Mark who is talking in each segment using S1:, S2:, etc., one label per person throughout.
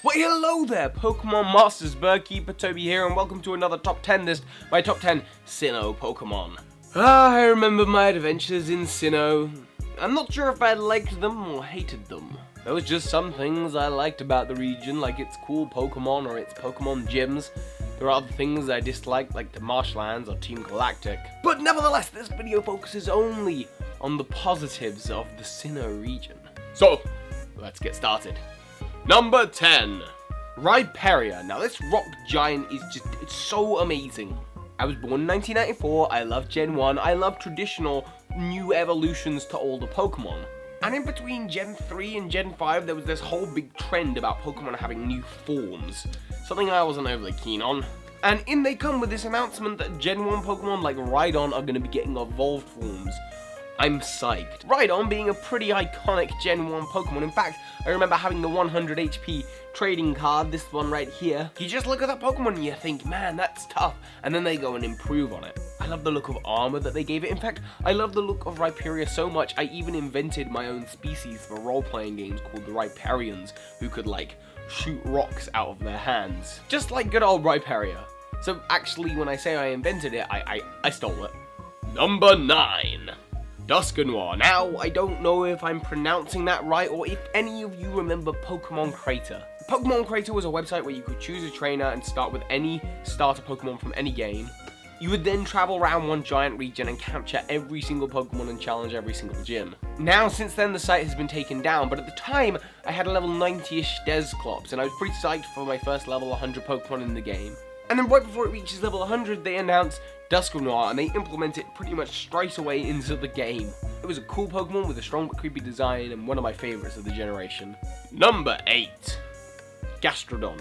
S1: Well, hello there, Pokemon Masters, Birdkeeper Toby here, and welcome to another top 10 list, my top 10 Sinnoh Pokemon. I remember my adventures in Sinnoh. I'm not sure if I liked them or hated them. There was just some things I liked about the region, like its cool Pokemon or its Pokemon gyms. There are other things I disliked, like the Marshlands or Team Galactic. But nevertheless, this video focuses only on the positives of the Sinnoh region. So, let's get started. Number 10, Rhyperior. Now this rock giant is it's so amazing. I was born in 1994, I love Gen 1, I love traditional new evolutions to older Pokemon. And in between Gen 3 and Gen 5, there was this whole big trend about Pokemon having new forms. Something I wasn't overly keen on. And in they come with this announcement that Gen 1 Pokemon like Rhydon are going to be getting evolved forms. I'm psyched. Rhydon being a pretty iconic Gen 1 Pokemon. In fact, I remember having the 100 HP trading card, this one right here. You just look at that Pokemon and you think, man, that's tough. And then they go and improve on it. I love the look of armor that they gave it. In fact, I love the look of Rhyperior so much, I even invented my own species for role-playing games called the Rhyperians, who could, like, shoot rocks out of their hands. Just like good old Rhyperior. So actually, when I say I invented it, I stole it. Number 9. Duska. Now, I don't know if I'm pronouncing that right or if any of you remember Pokemon Crater. Pokemon Crater was a website where you could choose a trainer and start with any starter Pokemon from any game. You would then travel around one giant region and capture every single Pokemon and challenge every single gym. Now, since then, the site has been taken down, but at the time, I had a level 90-ish Desclops, and I was pretty psyched for my first level 100 Pokemon in the game. And then right before it reaches level 100, they announced Duska, and they implement it pretty much straight away into the game. It was a cool Pokemon with a strong but creepy design, and one of my favorites of the generation. Number 8. Gastronome.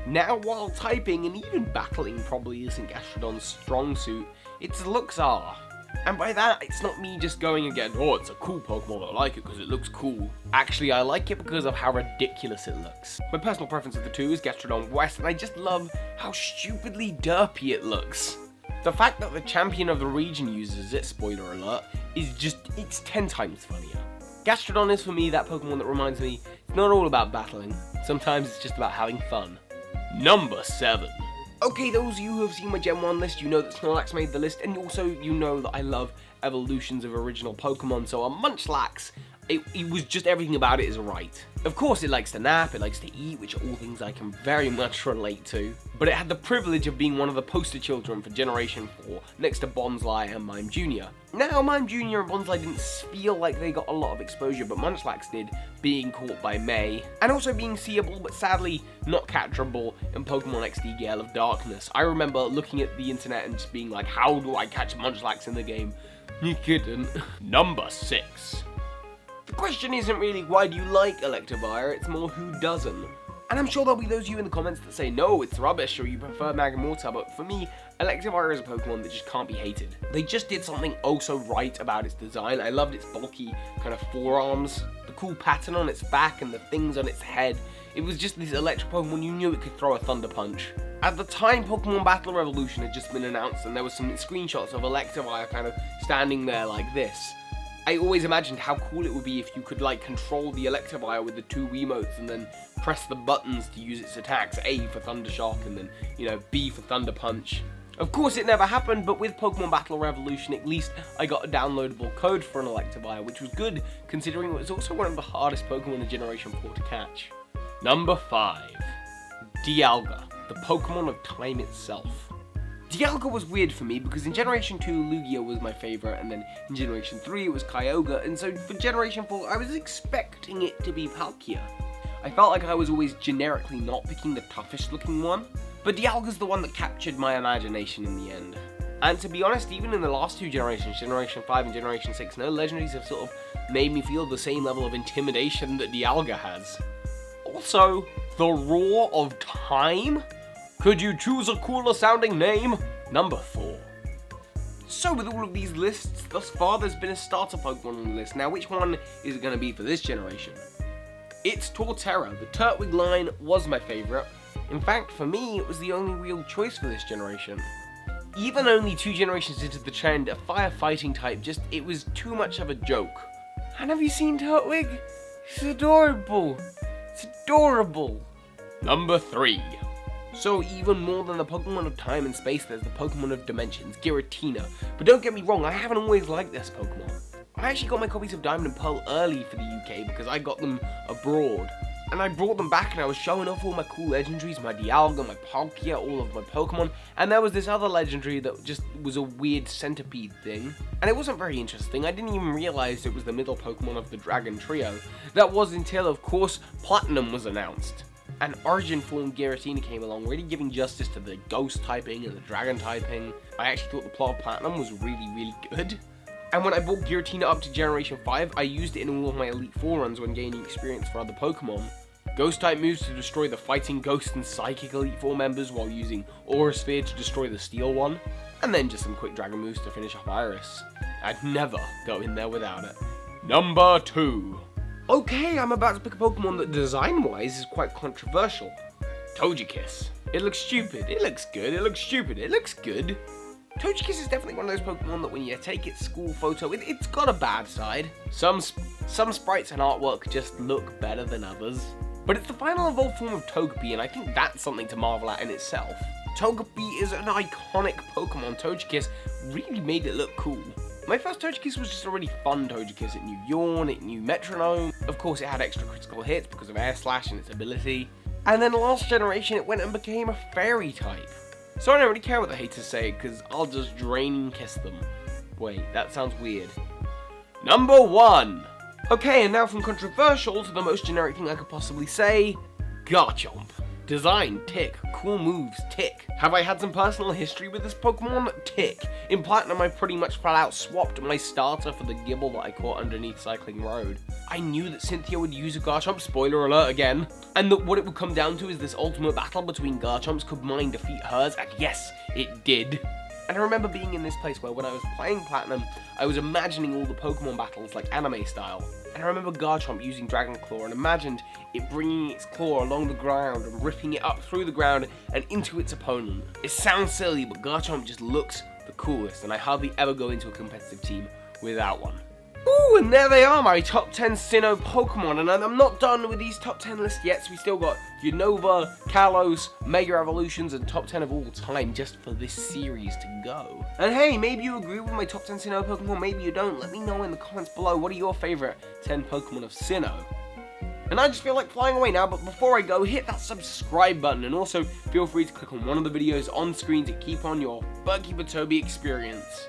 S1: Now, while typing and even battling probably isn't Gastrodon's strong suit, its looks are. And by that, it's not me just going again, oh, it's a cool Pokemon, I like it because it looks cool. Actually, I like it because of how ridiculous it looks. My personal preference of the two is Gastrodon West, and I just love how stupidly derpy it looks. The fact that the champion of the region uses it, spoiler alert, is just, it's 10 times funnier. Gastrodon is for me that Pokemon that reminds me, it's not all about battling, sometimes it's just about having fun. Number 7. Okay, those of you who have seen my Gen 1 list, you know that Snorlax made the list, and also you know that I love evolutions of original Pokemon, so a Munchlax, it was just everything about it is right. Of course, it likes to nap, it likes to eat, which are all things I can very much relate to, but it had the privilege of being one of the poster children for Generation 4, next to Bonsly and Mime Jr. Now, Mime Jr. and Bonsly didn't feel like they got a lot of exposure, but Munchlax did, being caught by May, and also being seeable, but sadly not catchable in Pokemon XD Gale of Darkness. I remember looking at the internet and just being like, how do I catch Munchlax in the game? You couldn't. Number 6. The question isn't really why do you like Electivire, it's more who doesn't. And I'm sure there'll be those of you in the comments that say no, it's rubbish, or you prefer Magmortar, but for me, Electivire is a Pokemon that just can't be hated. They just did something oh so right about its design. I loved its bulky kind of forearms, the cool pattern on its back, and the things on its head. It was just this electric Pokemon, you knew it could throw a Thunder Punch. At the time, Pokemon Battle Revolution had just been announced, and there was some screenshots of Electivire kind of standing there like this. I always imagined how cool it would be if you could like control the Electivire with the 2 Wiimotes and then press the buttons to use its attacks, A for Thunder Shock and then, you know, B for Thunder Punch. Of course it never happened, but with Pokemon Battle Revolution at least I got a downloadable code for an Electivire, which was good considering it was also one of the hardest Pokemon in Generation 4 to catch. Number 5. Dialga, the Pokemon of time itself. Dialga was weird for me because in Generation 2, Lugia was my favourite, and then in Generation 3 it was Kyogre, and so for Generation 4 I was expecting it to be Palkia. I felt like I was always generically not picking the toughest looking one, but Dialga's the one that captured my imagination in the end. And to be honest, even in the last 2 generations, Generation 5 and Generation 6, no legendaries have sort of made me feel the same level of intimidation that Dialga has. Also, the Roar of Time? Could you choose a cooler sounding name? Number 4. So with all of these lists, thus far there's been a starter Pokemon on the list. Now which one is it going to be for this generation? It's Torterra. The Turtwig line was my favourite. In fact, for me, it was the only real choice for this generation. Even only 2 generations into the trend, a firefighting type it was too much of a joke. And have you seen Turtwig? It's adorable. It's adorable. Number 3. So even more than the Pokemon of time and space, there's the Pokemon of dimensions, Giratina. But don't get me wrong, I haven't always liked this Pokemon. I actually got my copies of Diamond and Pearl early for the UK because I got them abroad. And I brought them back and I was showing off all my cool legendaries, my Dialga, my Palkia, all of my Pokemon. And there was this other legendary that just was a weird centipede thing. And it wasn't very interesting. I didn't even realize it was the middle Pokemon of the Dragon Trio. That was until, of course, Platinum was announced. And Origin form Giratina came along, really giving justice to the Ghost typing and the Dragon typing. I actually thought the plot of Platinum was really good. And when I brought Giratina up to Generation 5, I used it in all of my Elite Four runs when gaining experience for other Pokemon. Ghost-type moves to destroy the Fighting Ghost and Psychic Elite Four members while using Aura Sphere to destroy the Steel one. And then just some quick Dragon moves to finish off Iris. I'd never go in there without it. Number 2. Okay, I'm about to pick a Pokemon that design-wise is quite controversial. Togekiss. It looks stupid, it looks good, it looks stupid, it looks good. Togekiss is definitely one of those Pokemon that when you take its school photo, it's got a bad side. Some sprites and artwork just look better than others. But it's the final evolved form of Togepi, and I think that's something to marvel at in itself. Togepi is an iconic Pokemon. Togekiss really made it look cool. My first Togekiss was just a really fun Togekiss. It knew Yawn, it knew Metronome. Of course, it had extra critical hits because of Air Slash and its ability. And then last generation, it went and became a Fairy type. So I don't really care what the haters say, because I'll just drain kiss them. Wait, that sounds weird. Number 1. Okay, and now from controversial to the most generic thing I could possibly say, Garchomp. Design, tick. Cool moves, tick. Have I had some personal history with this Pokemon? Tick. In Platinum, I pretty much flat out swapped my starter for the Gibble that I caught underneath Cycling Road. I knew that Cynthia would use a Garchomp, spoiler alert again, and that what it would come down to is this ultimate battle between Garchomps could mine defeat hers, and yes, it did. And I remember being in this place where when I was playing Platinum, I was imagining all the Pokemon battles like anime style. And I remember Garchomp using Dragon Claw and imagined it bringing its claw along the ground and ripping it up through the ground and into its opponent. It sounds silly, but Garchomp just looks the coolest, and I hardly ever go into a competitive team without one. Ooh, and there they are, my top 10 Sinnoh Pokemon, and I'm not done with these top 10 lists yet, so we still got Unova, Kalos, Mega Evolutions, and top 10 of all time just for this series to go. And hey, maybe you agree with my top 10 Sinnoh Pokemon, maybe you don't. Let me know in the comments below, what are your favourite 10 Pokemon of Sinnoh? And I just feel like flying away now, but before I go, hit that subscribe button, and also feel free to click on one of the videos on screen to keep on your Barkeeper Toby experience.